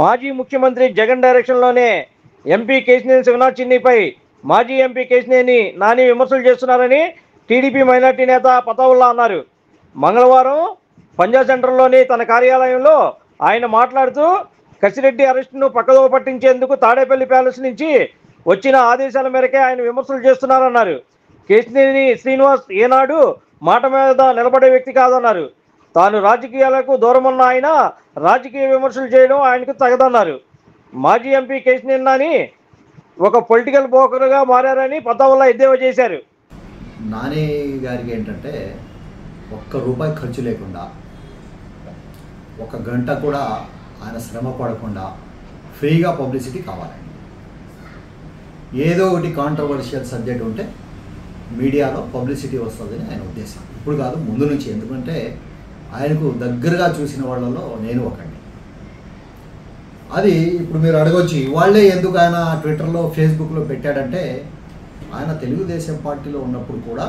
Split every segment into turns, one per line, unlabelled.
మాజీ ముఖ్యమంత్రి జగన్ డైరెక్షన్లోనే ఎంపీ కేశినేని శివనాథ్ చిన్నిపై మాజీ ఎంపీ కేశినేని నాని విమర్శలు చేస్తున్నారని టీడీపీ మైనార్టీ నేత పతావుల్లా అన్నారు. మంగళవారం పంజా సెంటర్లోని తన కార్యాలయంలో ఆయన మాట్లాడుతూ కసిరెడ్డి అరెస్టును పక్కదోవ పట్టించేందుకు తాడేపల్లి ప్యాలెస్ నుంచి వచ్చిన ఆదేశాల మేరకే ఆయన విమర్శలు చేస్తున్నారన్నారు. కేశినేని శ్రీనివాస్ ఏనాడు మాట మీద నిలబడే వ్యక్తి కాదన్నారు. తాను రాజకీయాలకు దూరమున్న ఆయన రాజకీయ విమర్శలు చేయడం ఆయనకు తగదన్నారు. మాజీ ఎంపీ కేశినేని నాని ఒక పొలిటికల్ బ్రోకర్గా మారారని పతావుల్లా ఎద్దేవా చేశారు.
నాని గారికి ఏంటంటే ₹1 ఖర్చు లేకుండా, ఒక గంట కూడా ఆయన శ్రమ పడకుండా ఫ్రీగా పబ్లిసిటీ కావాలండి. ఏదో ఒకటి కాంట్రవర్షియల్ సబ్జెక్ట్ ఉంటే మీడియాలో పబ్లిసిటీ వస్తుందని ఆయన ఉద్దేశం. ఇప్పుడు కాదు, ముందు నుంచి. ఎందుకంటే ఆయనకు దగ్గరగా చూసిన వాళ్ళలో నేను ఒకడిని. అది ఇప్పుడు మీరు అడగొచ్చు, వాళ్ళే ఎందుకు ఆయన ట్విట్టర్లో ఫేస్బుక్లో పెట్టాడంటే, ఆయన తెలుగుదేశం పార్టీలో ఉన్నప్పుడు కూడా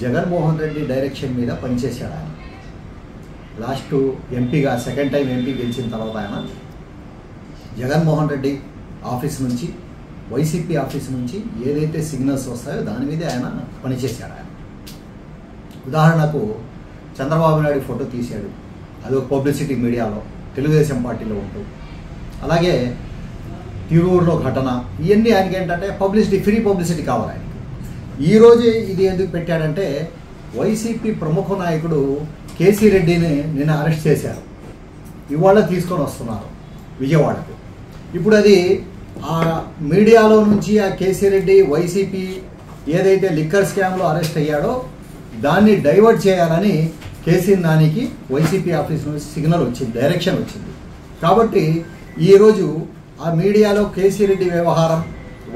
జగన్మోహన్ రెడ్డి డైరెక్షన్ మీద పనిచేశాడు. ఆయన లాస్ట్ ఎంపీగా సెకండ్ టైం ఎంపీ గెలిచిన తర్వాత ఆయన జగన్మోహన్ రెడ్డి ఆఫీస్ నుంచి, వైసీపీ ఆఫీస్ నుంచి ఏదైతే సిగ్నల్స్ వస్తాయో దాని మీదే ఆయన పనిచేశాడు. ఆయన ఉదాహరణకు చంద్రబాబు నాయుడు ఫోటో తీశాడు, అదొక పబ్లిసిటీ మీడియాలో తెలుగుదేశం పార్టీలో ఉంటూ. అలాగే తిరువురులో ఘటన, ఇవన్నీ ఆయనకి ఏంటంటే పబ్లిసిటీ, ఫ్రీ పబ్లిసిటీ కావాలి ఆయనకి. ఈరోజు ఇది ఎందుకు పెట్టాడంటే, వైసీపీ ప్రముఖ నాయకుడు కేసీ రెడ్డిని నిన్న అరెస్ట్ చేశారు, ఇవాళ తీసుకొని వస్తున్నారు విజయవాడకు. ఇప్పుడు అది ఆ మీడియాలో నుంచి ఆ కేసీ రెడ్డి వైసీపీ ఏదైతే లిక్కర్ స్కామ్లో అరెస్ట్ అయ్యాడో దాన్ని డైవర్ట్ చేయాలని కేసీ నానికి వైసీపీ ఆఫీస్ నుంచి సిగ్నల్ వచ్చింది, డైరెక్షన్ వచ్చింది. కాబట్టి ఈరోజు ఆ మీడియాలో కేసీ రెడ్డి వ్యవహారం,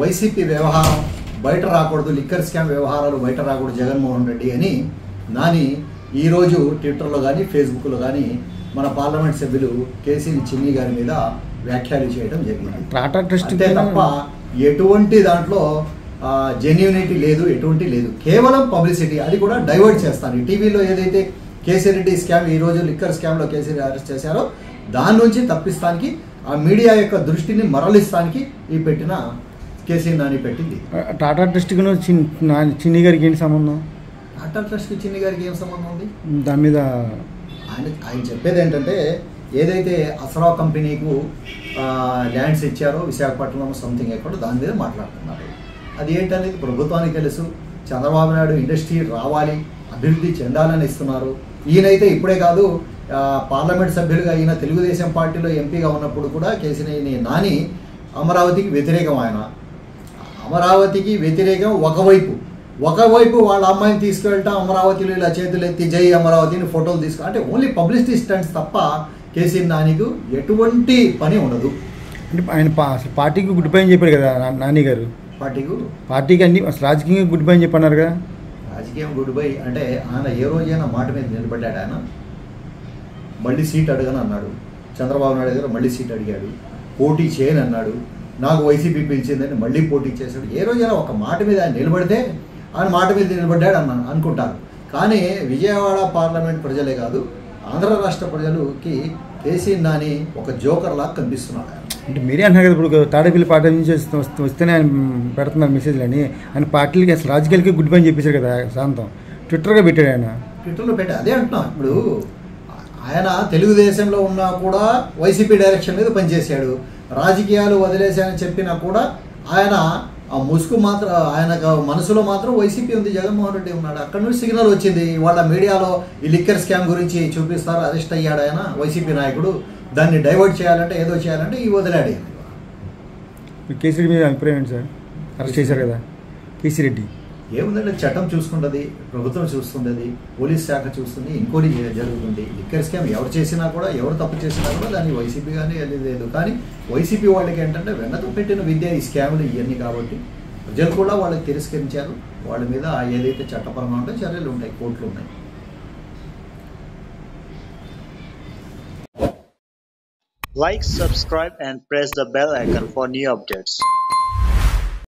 వైసీపీ వ్యవహారం బయట రాకూడదు, లిక్కర్ స్కామ్ వ్యవహారాలు బయట రాకూడదు జగన్మోహన్ రెడ్డి అని నాని ఈరోజు ట్విట్టర్లో కానీ ఫేస్బుక్లో కానీ మన పార్లమెంట్ సభ్యులు కేసీని చిన్ని గారి మీద వ్యాఖ్యలు చేయడం జరిగింది. అంతే తప్ప ఎటువంటి దాంట్లో జెన్యూనిటీ లేదు, ఎటువంటి లేదు, కేవలం పబ్లిసిటీ. అది కూడా డైవర్ట్ చేస్తాను. టీవీలో ఏదైతే కేసీరెడ్డి స్కామ్, ఈరోజు లిక్కర్ స్కామ్లో కేసీరెడ్డి అరెస్ట్ చేశారో దాని నుంచి తప్పిస్తానికి, ఆ మీడియా యొక్క దృష్టిని మరలిస్తానికి ఈ పెట్టిన కేసీ నాని పెట్టింది.
టాటా ట్రస్ట్కి చిన్ని గారికి ఏంటి సంబంధం?
టాటా ట్రస్ట్కి చిన్ని గారికి ఏం సంబంధం ఉంది?
దాని మీద
ఆయన చెప్పేది ఏంటంటే, ఏదైతే అసరా కంపెనీకు ల్యాండ్స్ ఇచ్చారో విశాఖపట్నం సంథింగ్ ఎక్కడో దాని మీద మాట్లాడుతున్నారు. అది ఏంటనేది ప్రభుత్వానికి తెలుసు. చంద్రబాబు నాయుడు ఇండస్ట్రీ రావాలి, అభివృద్ధి చెందాలని ఇస్తున్నారు. ఈయనైతే ఇప్పుడే కాదు, పార్లమెంట్ సభ్యులుగా ఈయన తెలుగుదేశం పార్టీలో ఎంపీగా ఉన్నప్పుడు కూడా కేసీనేని నాని అమరావతికి వ్యతిరేకం. ఆయన అమరావతికి వ్యతిరేకం. ఒకవైపు వాళ్ళ అమ్మాయిని తీసుకువెళ్ళటం, అమరావతిలో ఇలా చేతులు ఎత్తి జై అమరావతిని ఫోటోలు తీసుకు, అంటే ఓన్లీ పబ్లిసిటీ స్టంట్స్ తప్ప కేసీ నానికి ఎటువంటి పని ఉండదు.
అంటే ఆయన పార్టీకి గుడ్ బై అని చెప్పారు కదా నాని గారు.
పార్టీకి
అన్ని రాజకీయంగా గుడ్ బై అని చెప్పన్నారు కదా.
రాజకీయం గుడ్ బై అంటే ఆయన ఏ రోజైనా మాట మీద నిలబడ్డాడు. ఆయన మళ్ళీ సీట్ అడగని అన్నాడు. చంద్రబాబు నాయుడు గారు మళ్ళీ సీట్ అడిగాడు. పోటీ చేయని అన్నాడు. నాకు వైసీపీ పిలిచిందని మళ్ళీ పోటీ చేశాడు. ఏ రోజైనా ఒక మాట మీద ఆయన నిలబడితే ఆయన మాట మీద నిలబడ్డాడు అనుకుంటారు. కానీ విజయవాడ పార్లమెంట్ ప్రజలే కాదు, ఆంధ్ర రాష్ట్ర ప్రజలకి కేసీ నాని ఒక జోకర్ లాగా కనిపిస్తున్నాడు.
అంటే మీరే అంటున్నారు కదా, ఇప్పుడు తాడేపల్లి పార్టీ నుంచి వస్తేనే ఆయన పెడుతున్నారు మెసేజ్లు అని. ఆయన పార్టీలకి అసలు రాజకీయాలకి గుడ్ బై అని చెప్పేశారు కదా శాంతం. ట్విట్టర్గా పెట్టాడు ఆయన. ట్విట్టర్లో
పెట్టాడు. అదే అంటున్నాం. ఇప్పుడు ఆయన తెలుగుదేశంలో ఉన్నా కూడా వైసీపీ డైరెక్షన్ మీద పనిచేశాడు. రాజకీయాలు వదిలేశాయని చెప్పినా కూడా ఆయన ఆ ముసుగు మాత్రం, ఆయన మనసులో మాత్రం వైసీపీ ఉంది, జగన్మోహన్ రెడ్డి ఉన్నాడు. అక్కడ నుంచి సిగ్నల్ వచ్చింది. వాళ్ళ మీడియాలో ఈ లిక్కర్ స్కామ్ గురించి చూపిస్తారు, అరెస్ట్ అయ్యాడు ఆయన వైసీపీ నాయకుడు, దాన్ని డైవర్ట్ చేయాలంటే ఏదో చేయాలంటే ఈ వదిలాడు.
కేసీరెడ్డి మీద అభిప్రాయం ఏంటి సార్? అరెస్ట్ చేశారు కదా కేసీరెడ్డి.
ఏముందంటే చట్టం చూసుకుంటుంది, ప్రభుత్వం చూస్తుండేది, పోలీస్ శాఖ చూస్తుంది, ఎంక్వైరీ జరుగుతుంది. లిక్కర్ స్కామ్ ఎవరు చేసినా కూడా, ఎవరు తప్పు చేసినా కూడా దాన్ని వైసీపీ కానీ లేదు. కానీ వైసీపీ వాళ్ళకి ఏంటంటే వెన్నతో పెట్టిన విద్య ఈ స్కామ్లు ఇవన్నీ. కాబట్టి ప్రజలు కూడా వాళ్ళకి తిరస్కరించారు. వాళ్ళ మీద ఏదైతే చట్టపరంగా ఉంటే చర్యలు ఉంటాయి, కోర్టులు ఉన్నాయి.
Like, subscribe and press the bell icon for new updates.